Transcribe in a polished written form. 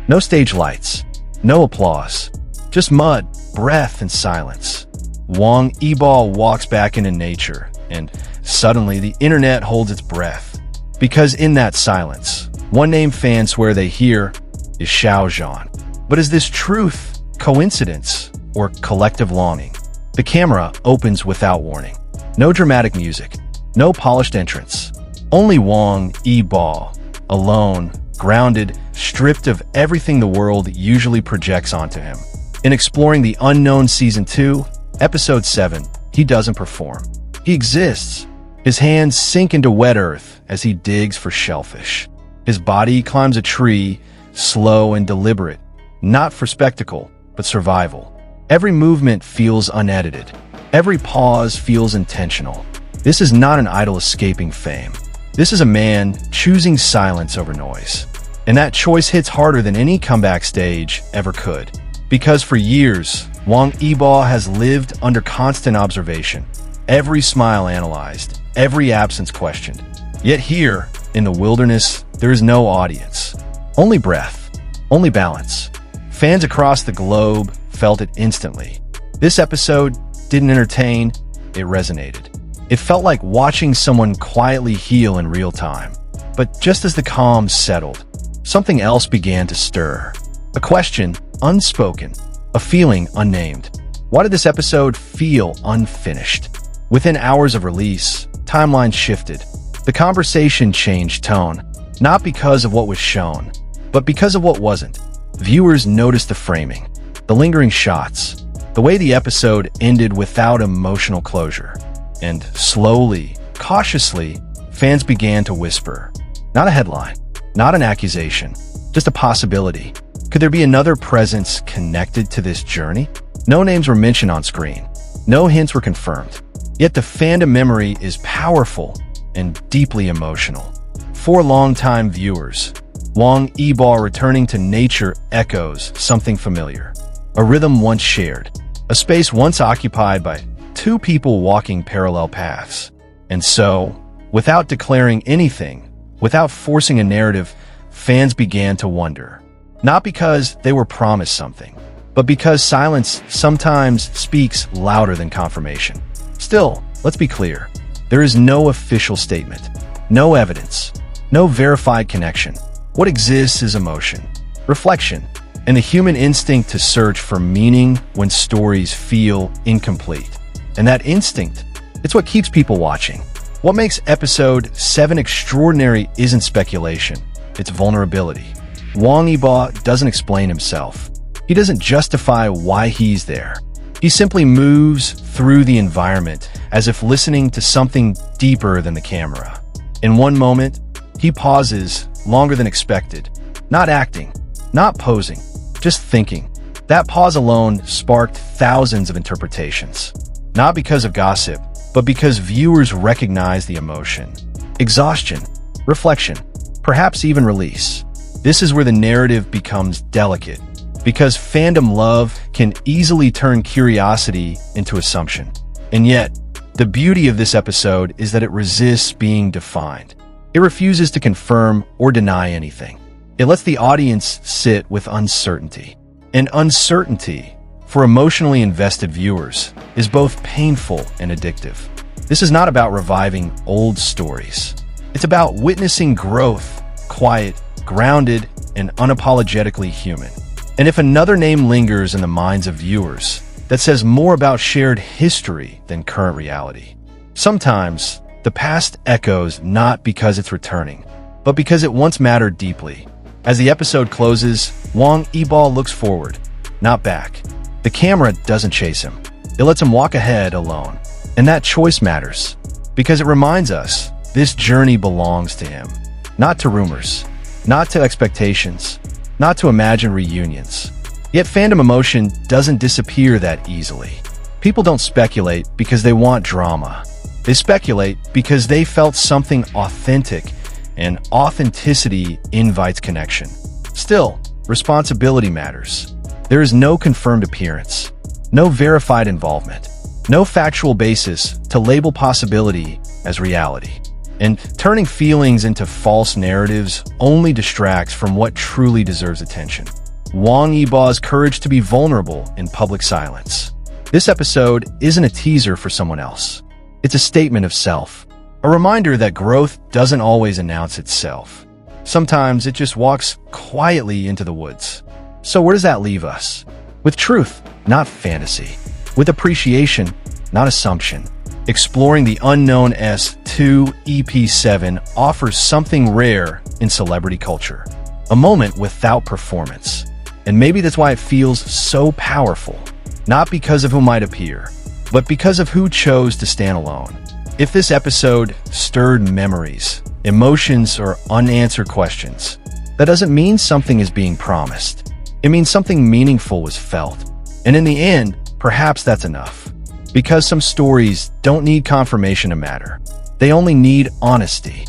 No stage lights, no applause, just mud, breath, and silence. Wang Yibo walks back into nature, and suddenly the internet holds its breath. Because in that silence, one name fans swear they hear is Xiao Zhan. But is this truth, coincidence, or collective longing? The camera opens without warning. No dramatic music, no polished entrance. Only Wang Yibo, alone, grounded, stripped of everything the world usually projects onto him. In Exploring the Unknown Season 2, Episode 7, he doesn't perform. He exists. His hands sink into wet earth as he digs for shellfish. His body climbs a tree, slow and deliberate, not for spectacle, but survival. Every movement feels unedited. Every pause feels intentional. This is not an idol escaping fame. This is a man choosing silence over noise. And that choice hits harder than any comeback stage ever could. Because for years, Wang Yibo has lived under constant observation. Every smile analyzed, every absence questioned. Yet here, in the wilderness, there is no audience. Only breath, only balance. Fans across the globe felt it instantly. This episode didn't entertain, it resonated. It felt like watching someone quietly heal in real time. But just as the calm settled, something else began to stir. A question, unspoken. A feeling, unnamed. Why did this episode feel unfinished? Within hours of release, timelines shifted. The conversation changed tone, not because of what was shown, but because of what wasn't. Viewers noticed the framing, the lingering shots, the way the episode ended without emotional closure. And slowly, cautiously, fans began to whisper. Not a headline, not an accusation, just a possibility. Could there be another presence connected to this journey? No names were mentioned on screen. No hints were confirmed. Yet the fandom memory is powerful and deeply emotional. For longtime viewers, Wang Yibo returning to nature echoes something familiar. A rhythm once shared. A space once occupied by two people walking parallel paths. And so, without declaring anything, without forcing a narrative, fans began to wonder. Not because they were promised something, but because silence sometimes speaks louder than confirmation. Still, let's be clear. There is no official statement, no evidence, no verified connection. What exists is emotion, reflection, and the human instinct to search for meaning when stories feel incomplete. And that instinct, it's what keeps people watching. What makes Episode 7 extraordinary isn't speculation, it's vulnerability. Wang Yibo doesn't explain himself. He doesn't justify why he's there. He simply moves through the environment as if listening to something deeper than the camera. In one moment, he pauses longer than expected. Not acting, not posing, just thinking. That pause alone sparked thousands of interpretations. Not because of gossip, but because viewers recognize the emotion. Exhaustion, reflection, perhaps even release. This is where the narrative becomes delicate, because fandom love can easily turn curiosity into assumption. And yet, the beauty of this episode is that it resists being defined. It refuses to confirm or deny anything. It lets the audience sit with uncertainty. And uncertainty, for emotionally invested viewers, is both painful and addictive. This is not about reviving old stories. It's about witnessing growth, quiet, grounded, and unapologetically human. And if another name lingers in the minds of viewers, that says more about shared history than current reality. Sometimes, the past echoes not because it's returning, but because it once mattered deeply. As the episode closes, Wang Yibo looks forward, not back. The camera doesn't chase him. It lets him walk ahead alone. And that choice matters, because it reminds us this journey belongs to him, not to rumors, not to expectations, not to imagined reunions. Yet fandom emotion doesn't disappear that easily. People don't speculate because they want drama. They speculate because they felt something authentic, and authenticity invites connection. Still, responsibility matters. There is no confirmed appearance, no verified involvement, no factual basis to label possibility as reality. And turning feelings into false narratives only distracts from what truly deserves attention. Wang Yibo's courage to be vulnerable in public silence. This episode isn't a teaser for someone else. It's a statement of self. A reminder that growth doesn't always announce itself. Sometimes it just walks quietly into the woods. So where does that leave us? With truth, not fantasy. With appreciation, not assumption. Exploring the Unknown S2 EP7 offers something rare in celebrity culture. A moment without performance. And maybe that's why it feels so powerful. Not because of who might appear, but because of who chose to stand alone. If this episode stirred memories, emotions, or unanswered questions, that doesn't mean something is being promised. It means something meaningful was felt. And in the end, perhaps that's enough. Because some stories don't need confirmation to matter. They only need honesty.